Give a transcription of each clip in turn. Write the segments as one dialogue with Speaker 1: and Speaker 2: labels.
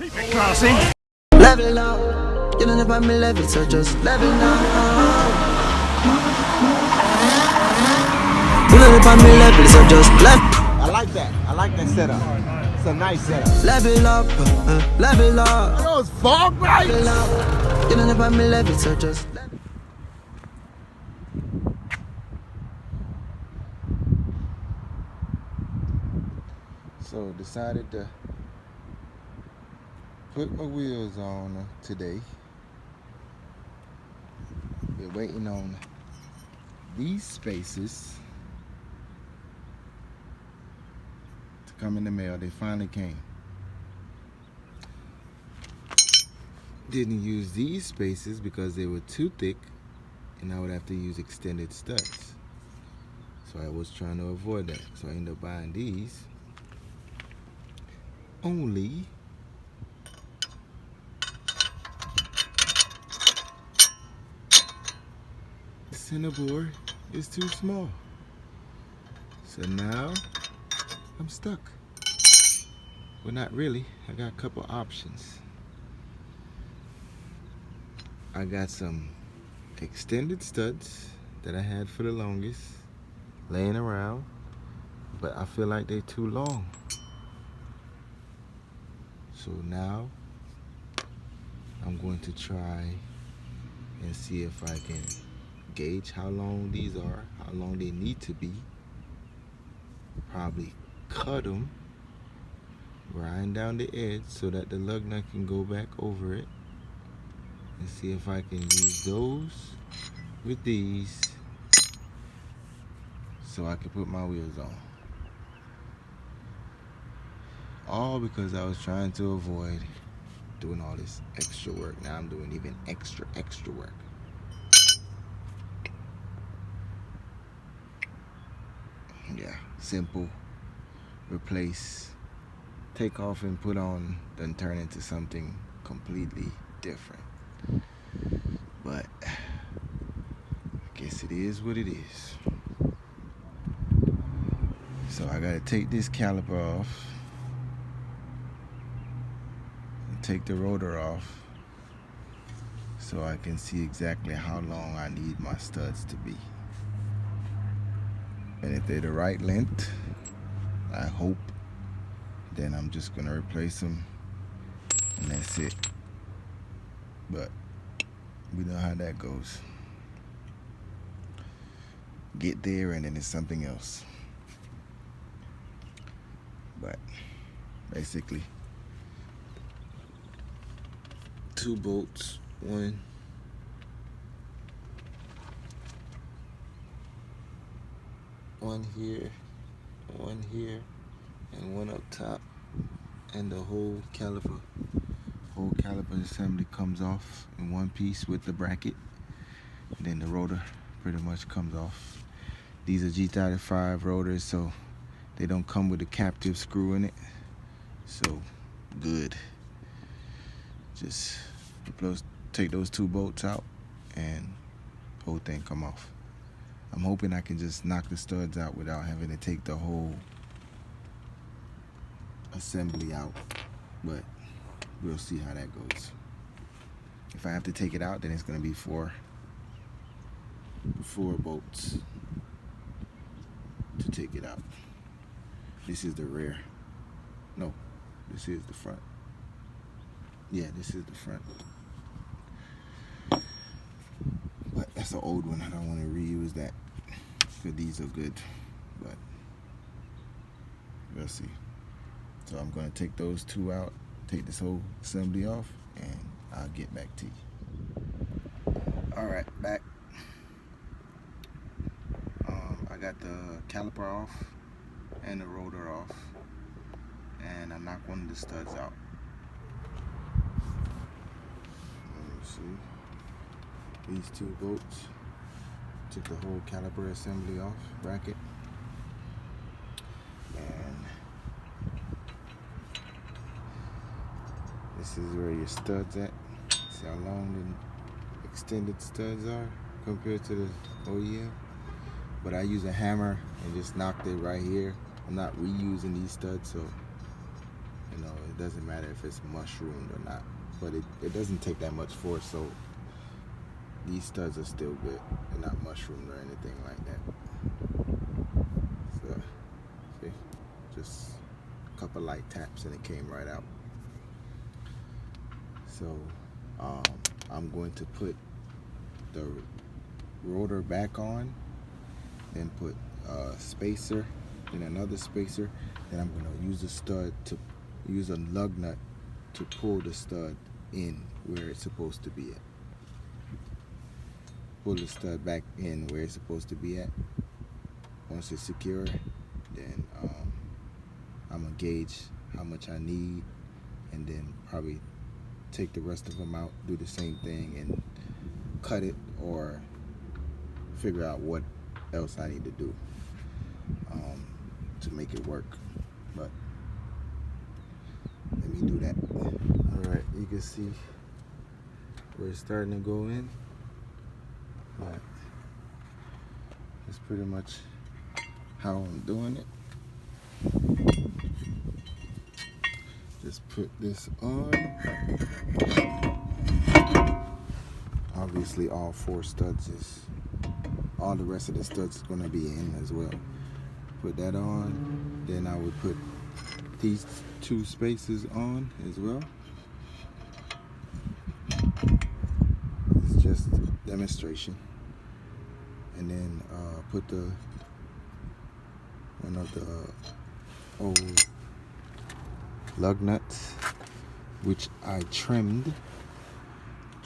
Speaker 1: Keep it classy.
Speaker 2: Level up, you don't know about me level, so just level up. You don't know about me level, so just level.
Speaker 3: I like that. I like that setup. It's a nice setup.
Speaker 2: Level up, level up.
Speaker 3: Those fog lights.
Speaker 2: Level up, you don't know about me level, so just level.
Speaker 4: So decided to put my wheels on today. We're waiting on these spaces to come in the mail. They finally came. Didn't use these spaces because they were too thick and I would have to use extended studs. So I was trying to avoid that. So I ended up buying these. Only the center board is too small. So now I'm stuck. Well, not really. I got a couple options. I got some extended studs that I had for the longest laying around, but I feel like they're too long. So now I'm going to try and see if I can gauge how long these are, how long they need to be. Probably cut them, grind down the edge so that the lug nut can go back over it, and see if I can use those with these so I can put my wheels on. All because I was trying to avoid doing all this extra work. Now I'm doing even extra work. Yeah, simple, replace, take off and put on, then turn into something completely different. But I guess it is what it is. So I gotta take this caliper off, take the rotor off so I can see exactly how long I need my studs to be. And if they're the right length, I hope, then I'm just gonna replace them and that's it. But we know how that goes. Get there and then it's something else. But basically, 2 bolts, one here, and one up top, and the whole caliper assembly comes off in one piece with the bracket. And then the rotor pretty much comes off. These are G35 rotors, so they don't come with a captive screw in it. So good. Just take those 2 bolts out and the whole thing come off. I'm hoping I can just knock the studs out without having to take the whole assembly out, but we'll see how that goes. If I have to take it out, then it's going to be 4 bolts to take it out. This is the rear. No, this is the front. Yeah, this is the front. But that's an old one. I don't want to reuse that because these are good, but we'll see. So I'm going to take those 2 out, take this whole assembly off, and I'll get back to you. All right, back. I got the caliper off and the rotor off, and I knocked one of the studs out. Let me see. These 2 bolts. Took the whole caliper assembly off, bracket, and this is where your studs at. See how long the extended studs are compared to the OEM. But I use a hammer and just knocked it right here. I'm not reusing these studs, so you know It doesn't matter if it's mushroomed or not, but it doesn't take that much force, so these studs are still good. They're not mushroomed or anything like that. So, see, just a couple light taps and it came right out. So I'm going to put the rotor back on, then put a spacer, then another spacer, then I'm going to use the stud to use a lug nut to pull the stud in where it's supposed to be at. Pull the stud back in where it's supposed to be at. Once it's secure, then I'm going to gauge how much I need, and then probably take the rest of them out, do the same thing, and cut it or figure out what else I need to do to make it work. But let me do that. Alright, you can see where it's starting to go in. But that's pretty much how I'm doing it. Just put this on. Obviously all 4 studs all the rest of the studs is going to be in as well. Put that on, then I would put these 2 spacers on as well. It's just demonstration. And then put one of the old lug nuts, which I trimmed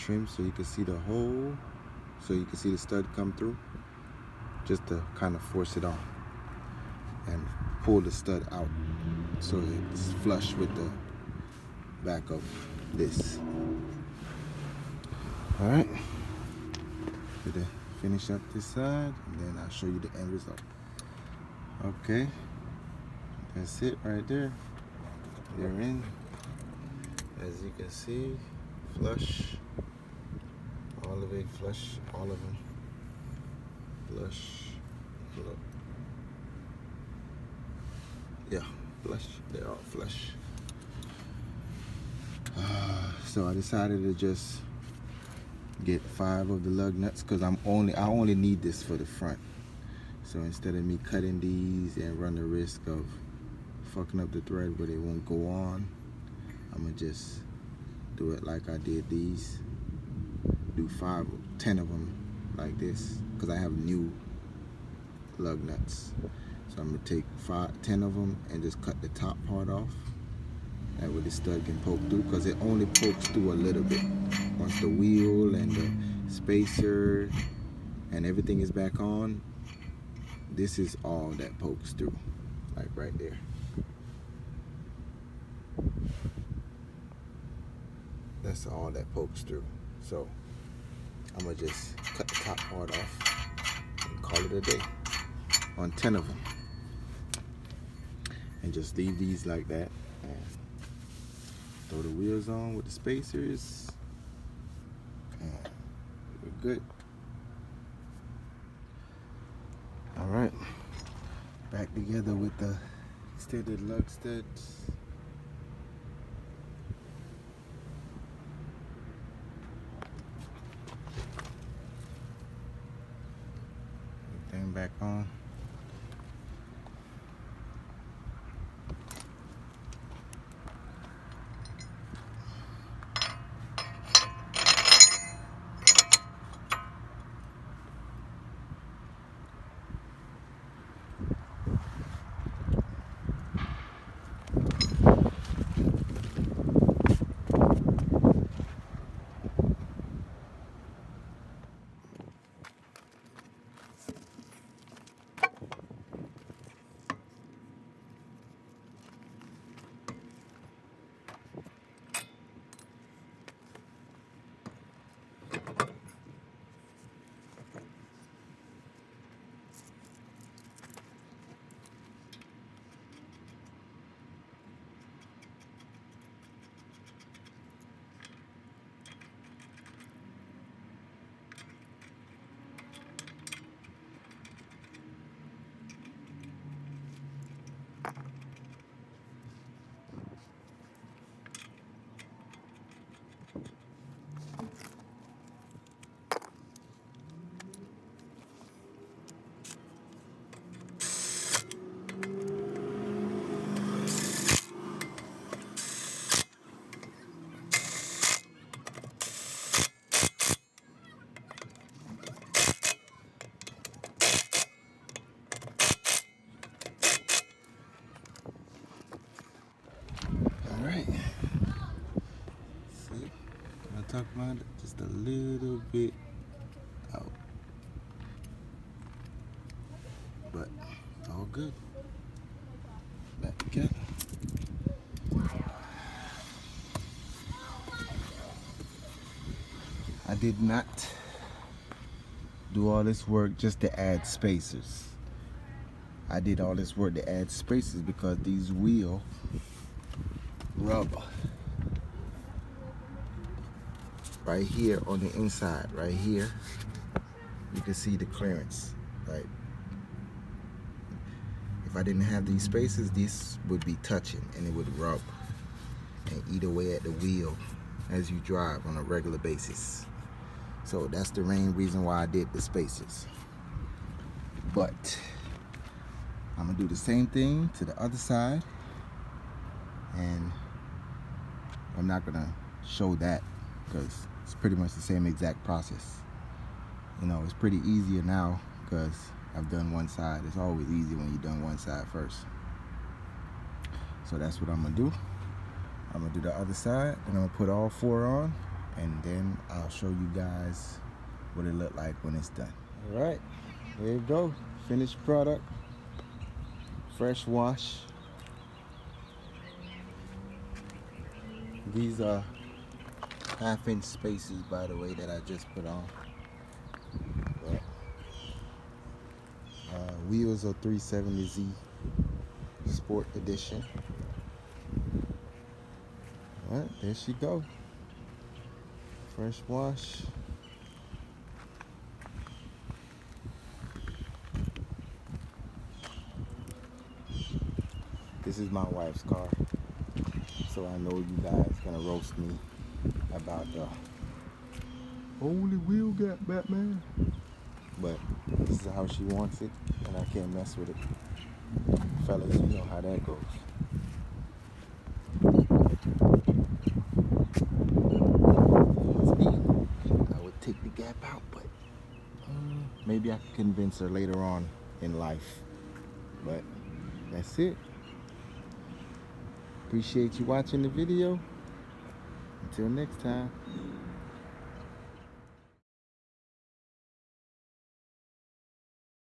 Speaker 4: so you can see the hole, so you can see the stud come through, just to kind of force it on and pull the stud out so it's flush with the back of this. All right, gonna finish up this side and then I'll show you the end result. Okay, that's it right there. They're in, as you can see, flush, all of it flush, all of them flush. Look, yeah, flush. They're all flush. So I decided to just get 5 of the lug nuts because I only need this for the front. So instead of me cutting these and run the risk of fucking up the thread where they won't go on, I'm gonna just do it like I did these. Do 10 of them like this because I have new lug nuts. So I'm gonna take 10 of them and just cut the top part off. That way the stud can poke through, because it only pokes through a little bit. Once the wheel and the spacer and everything is back on, this is all that pokes through, like right there. That's all that pokes through. So I'm gonna just cut the top part off and call it a day on 10 of them, and just leave these like that and throw the wheels on with the spacers, and we're good. All right, back together with the extended lug studs. Everything back on. talking about? Just a little bit out. But it's all good. Back together. I did not do all this work just to add spacers. I did all this work to add spacers because these wheels rub right here on the inside. Right here, you can see the clearance. Right. If I didn't have these spacers, this would be touching and it would rub and eat away at the wheel as you drive on a regular basis. So that's the main reason why I did the spacers. But I'm gonna do the same thing to the other side, and I'm not gonna show that because it's pretty much the same exact process. You know, it's pretty easier now because I've done one side. It's always easy when you've done one side first. So that's what I'm gonna do. I'm gonna do the other side, and I'm gonna put all 4 on, and then I'll show you guys what it looked like when it's done. All right, there you go. Finished product. Fresh wash. These are 1/2-inch spacers, by the way, that I just put on. But, wheels are 370Z Sport Edition. All right, there she go. Fresh wash. This is my wife's car, so I know you guys gonna roast me about the only wheel gap, Batman. But this is how she wants it, and I can't mess with it. Fellas, you know how that goes. I would take the gap out, but maybe I can convince her later on in life. But that's it. Appreciate you watching the video. Until next time.